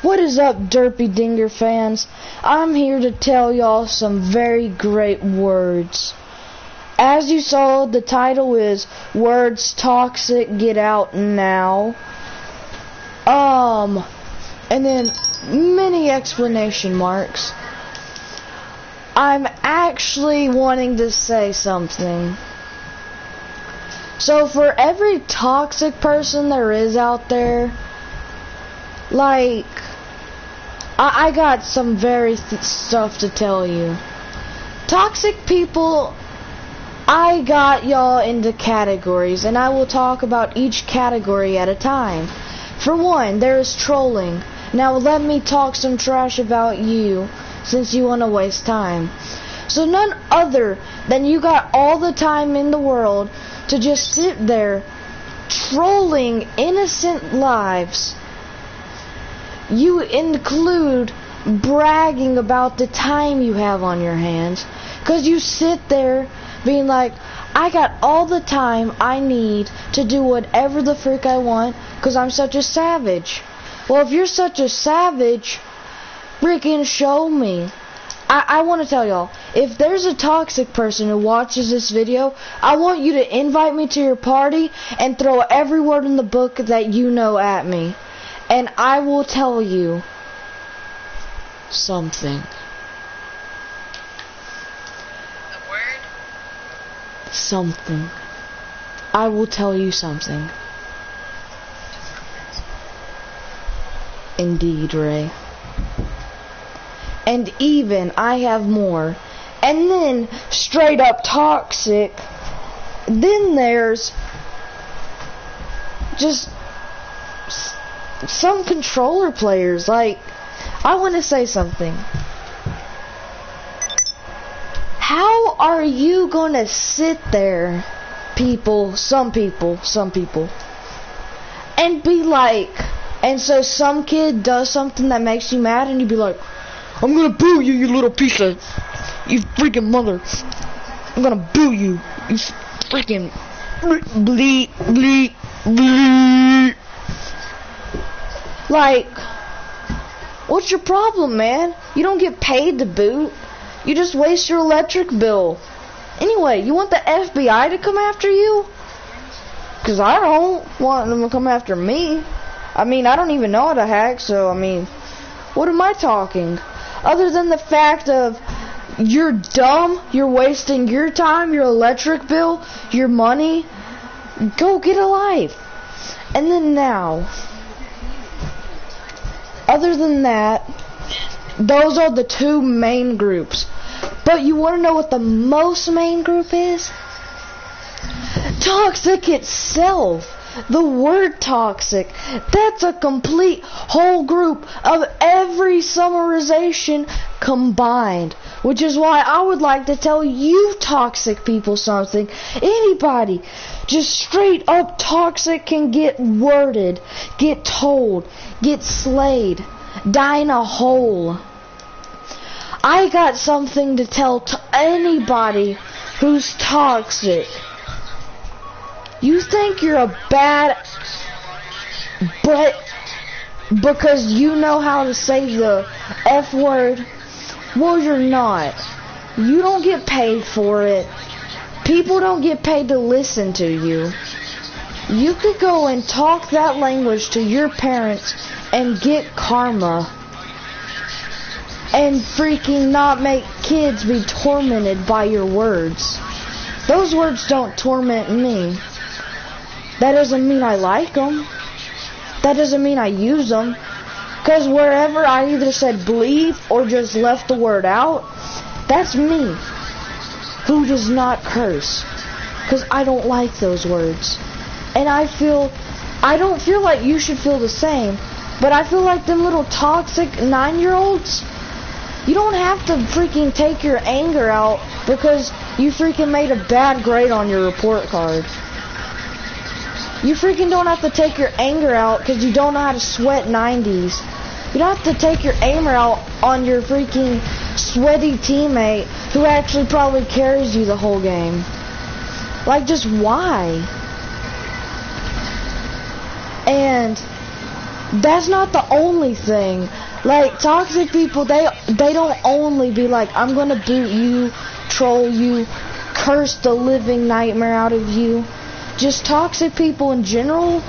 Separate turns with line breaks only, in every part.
What is up, Derpy Dinger fans? I'm here to tell y'all some very great words. As you saw, the title is Words Toxic, Get Out Now. And then many explanation marks. I'm actually wanting to say something. So for every toxic person there is out there, like, I got some very stuff to tell you. Toxic people, I got y'all into categories, and I will talk about each category at a time. For one, there is trolling. Now let me talk some trash about you, since you want to waste time. So none other than you got all the time in the world to just sit there trolling innocent lives. You include bragging about the time you have on your hands, because you sit there being like, I got all the time I need to do whatever the frick I want because I'm such a savage. Well, if you're such a savage, freaking show me. I want to tell y'all, if there's a toxic person who watches this video, I want you to invite me to your party and throw every word in the book that you know at me. And I will tell you something.
The word?
Something. I will tell you something. Indeed, Ray. And even I have more. And then straight up toxic. Then there's just some controller players. Like, I want to say something. How are you gonna sit there, some people, and be like, and so some kid does something that makes you mad, and you be like, I'm gonna boo you, you little piece of, you freaking mother. I'm gonna boo you, you freaking bleep, bleep, bleep. Like, what's your problem, man? You don't get paid to boot. You just waste your electric bill. Anyway, you want the FBI to come after you? Because I don't want them to come after me. I mean, I don't even know how to hack, so, I mean, what am I talking? Other than the fact of, you're dumb, you're wasting your time, your electric bill, your money, go get a life. And then now, other than that, those are the two main groups. But you want to know what the most main group is? Toxic itself. The word toxic. That's a complete whole group of every summarization combined. Which is why I would like to tell you toxic people something. Anybody just straight up toxic can get worded, get told, get slayed, die in a hole. I got something to tell to anybody who's toxic. You think you're a bad, but because you know how to say the F word, well, you're not. You don't get paid for it. People don't get paid to listen to you. You could go and talk that language to your parents and get karma. And freaking not make kids be tormented by your words. Those words don't torment me. That doesn't mean I like them. That doesn't mean I use them. Because wherever I either said bleep or just left the word out, that's me, who does not curse. Because I don't like those words. And I don't feel like you should feel the same, but I feel like them little toxic 9-year-olds, you don't have to freaking take your anger out because you freaking made a bad grade on your report card. You freaking don't have to take your anger out because you don't know how to sweat 90s. You don't have to take your anger out on your freaking sweaty teammate who actually probably carries you the whole game. Like, just why? And that's not the only thing. Like, toxic people, they don't only be like, I'm gonna boot you, troll you, curse the living nightmare out of you. Just toxic people in general,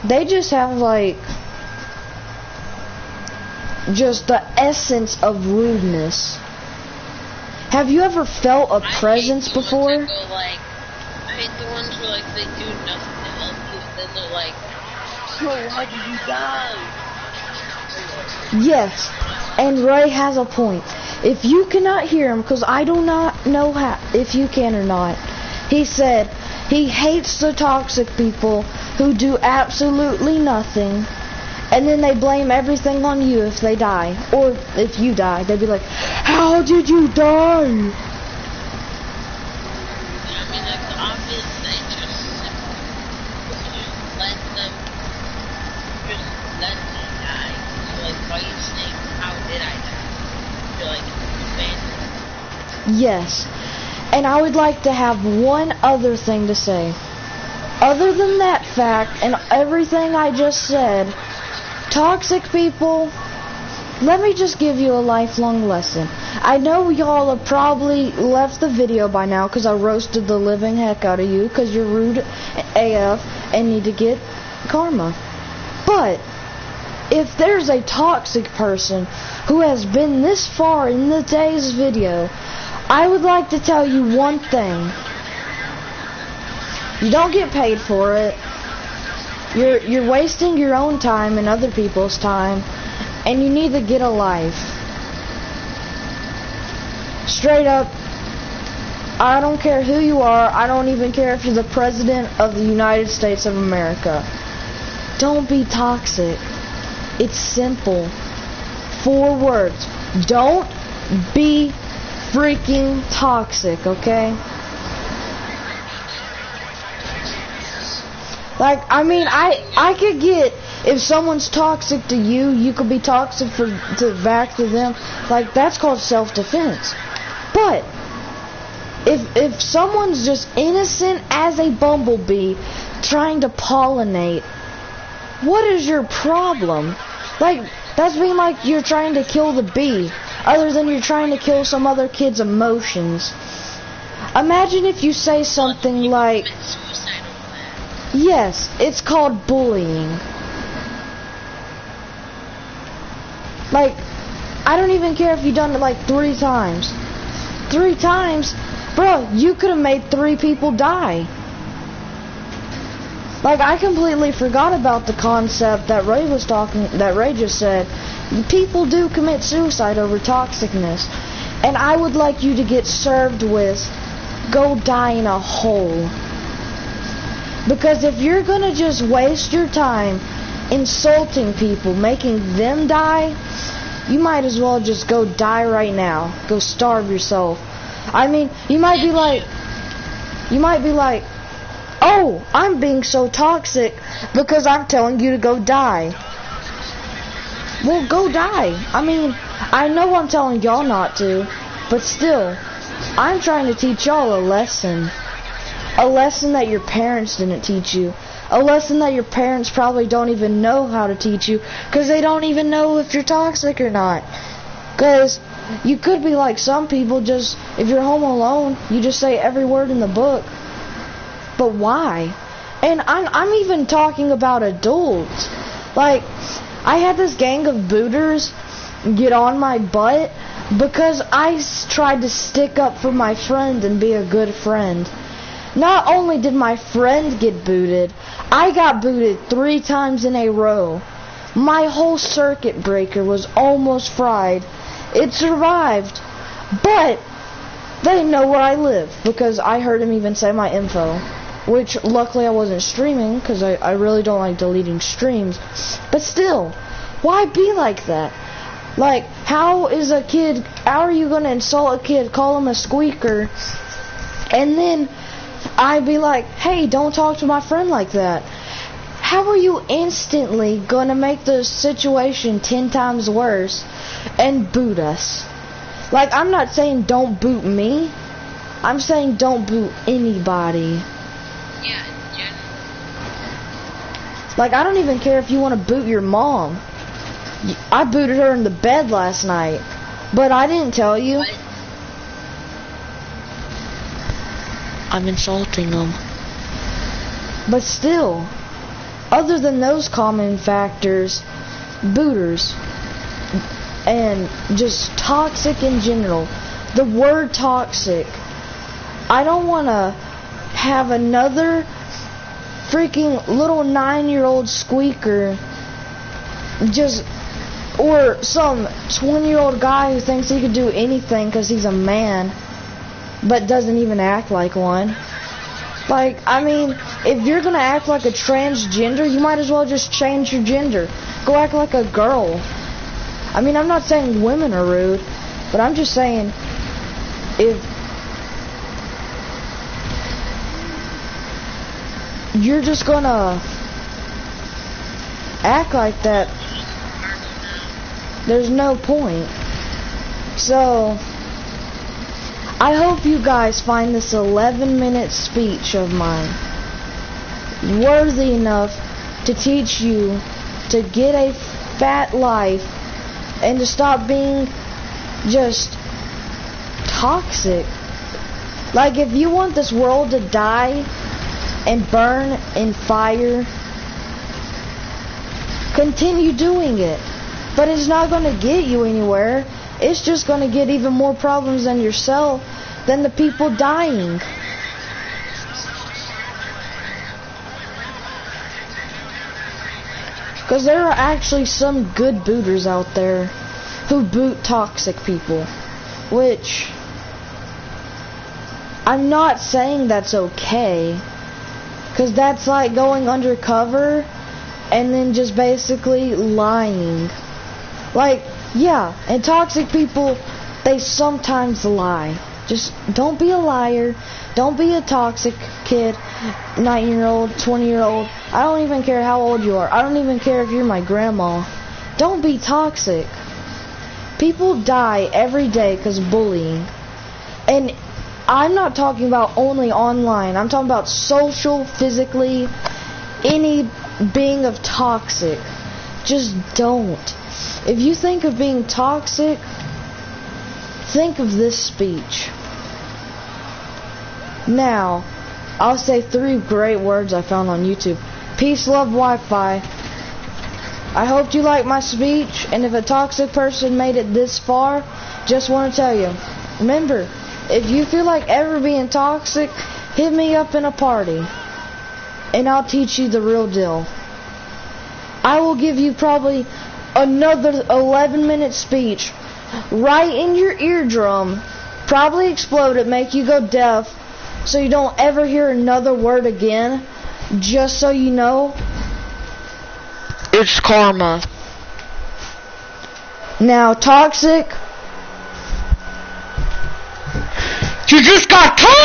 they just have, like, just the essence of rudeness. Have you ever felt a presence before?
I hate the ones where, like, they do nothing to help you, and then they're like, so how did you die?
Yes, and Ray has a point. If you cannot hear him, because I do not know if you can or not, he said he hates the toxic people who do absolutely nothing, and then they blame everything on you if they die, or if you die. They'd be like, how did you die?
I mean, like, the obvious thing, just let them die. So, like, why are you saying, how did I die? You're like, abandoned.
Yes, and I would like to have one other thing to say. Other than that fact and everything I just said, toxic people, let me just give you a lifelong lesson. I know y'all have probably left the video by now because I roasted the living heck out of you because you're rude AF and need to get karma. But if there's a toxic person who has been this far in today's video, I would like to tell you one thing. You don't get paid for it. You're wasting your own time and other people's time, and you need to get a life. Straight up, I don't care who you are. I don't even care if you're the President of the United States of America. Don't be toxic. It's simple. 4 words. Don't be freaking toxic, okay? Like, I mean, I could get, if someone's toxic to you, you could be toxic back to them. Like, that's called self-defense. But if someone's just innocent as a bumblebee trying to pollinate, what is your problem? Like, that's being like you're trying to kill the bee, other than you're trying to kill some other kid's emotions. Imagine if you say something like, yes, it's called bullying. Like, I don't even care if you've done it like 3 times. 3 times? Bro, you could have made 3 people die. Like, I completely forgot about the concept that Ray just said. People do commit suicide over toxicness. And I would like you to get served with, go die in a hole. Because if you're gonna just waste your time insulting people, making them die, you might as well just go die right now. Go starve yourself. I mean, you might be like, oh, I'm being so toxic because I'm telling you to go die. Well, go die. I mean, I know I'm telling y'all not to, but still, I'm trying to teach y'all a lesson. A lesson that your parents didn't teach you. A lesson that your parents probably don't even know how to teach you, because they don't even know if you're toxic or not. Because you could be like some people, just, if you're home alone, you just say every word in the book. But why? And I'm even talking about adults. Like, I had this gang of booters get on my butt because I tried to stick up for my friend and be a good friend. Not only did my friend get booted, I got booted 3 times in a row. My whole circuit breaker was almost fried. It survived, but they know where I live because I heard him even say my info. Which, luckily, I wasn't streaming because I really don't like deleting streams. But still, why be like that? Like, how are you going to insult a kid, call him a squeaker, and then I'd be like, hey, don't talk to my friend like that. How are you instantly going to make the situation 10 times worse and boot us? Like, I'm not saying don't boot me. I'm saying don't boot anybody.
Yeah, in general.
Like, I don't even care if you want to boot your mom. I booted her in the bed last night. But I didn't tell you.
I'm insulting them.
But still, other than those common factors, booters, and just toxic in general, the word toxic, I don't want to have another freaking little 9-year-old squeaker or some 20-year-old guy who thinks he could do anything because he's a man but doesn't even act like one. Like, I mean, if you're gonna act like a transgender, you might as well just change your gender. Go act like a girl. I mean, I'm not saying women are rude, but I'm just saying if you're just gonna act like that, there's no point. So, I hope you guys find this 11-minute speech of mine worthy enough to teach you to get a fat life and to stop being just toxic. Like, if you want this world to die and burn in fire, continue doing it. But it's not going to get you anywhere. It's just going to get even more problems than yourself, than the people dying. Because there are actually some good booters out there who boot toxic people. Which, I'm not saying that's okay. Because that's like going undercover and then just basically lying. Like, yeah, and toxic people, they sometimes lie. Just don't be a liar. Don't be a toxic kid, 9-year-old, 20-year-old. I don't even care how old you are. I don't even care if you're my grandma. Don't be toxic. People die every day because of bullying. And I'm not talking about only online. I'm talking about social, physically, any being of toxic. Just don't. If you think of being toxic, think of this speech. Now, I'll say 3 great words I found on YouTube. Peace, love, Wi-Fi. I hope you like my speech, and if a toxic person made it this far, just want to tell you, remember, if you feel like ever being toxic, hit me up in a party, and I'll teach you the real deal. I will give you probably another 11-minute speech right in your eardrum, probably explode it, make you go deaf, so you don't ever hear another word again. Just so you know, it's karma. Now, toxic, you just got told!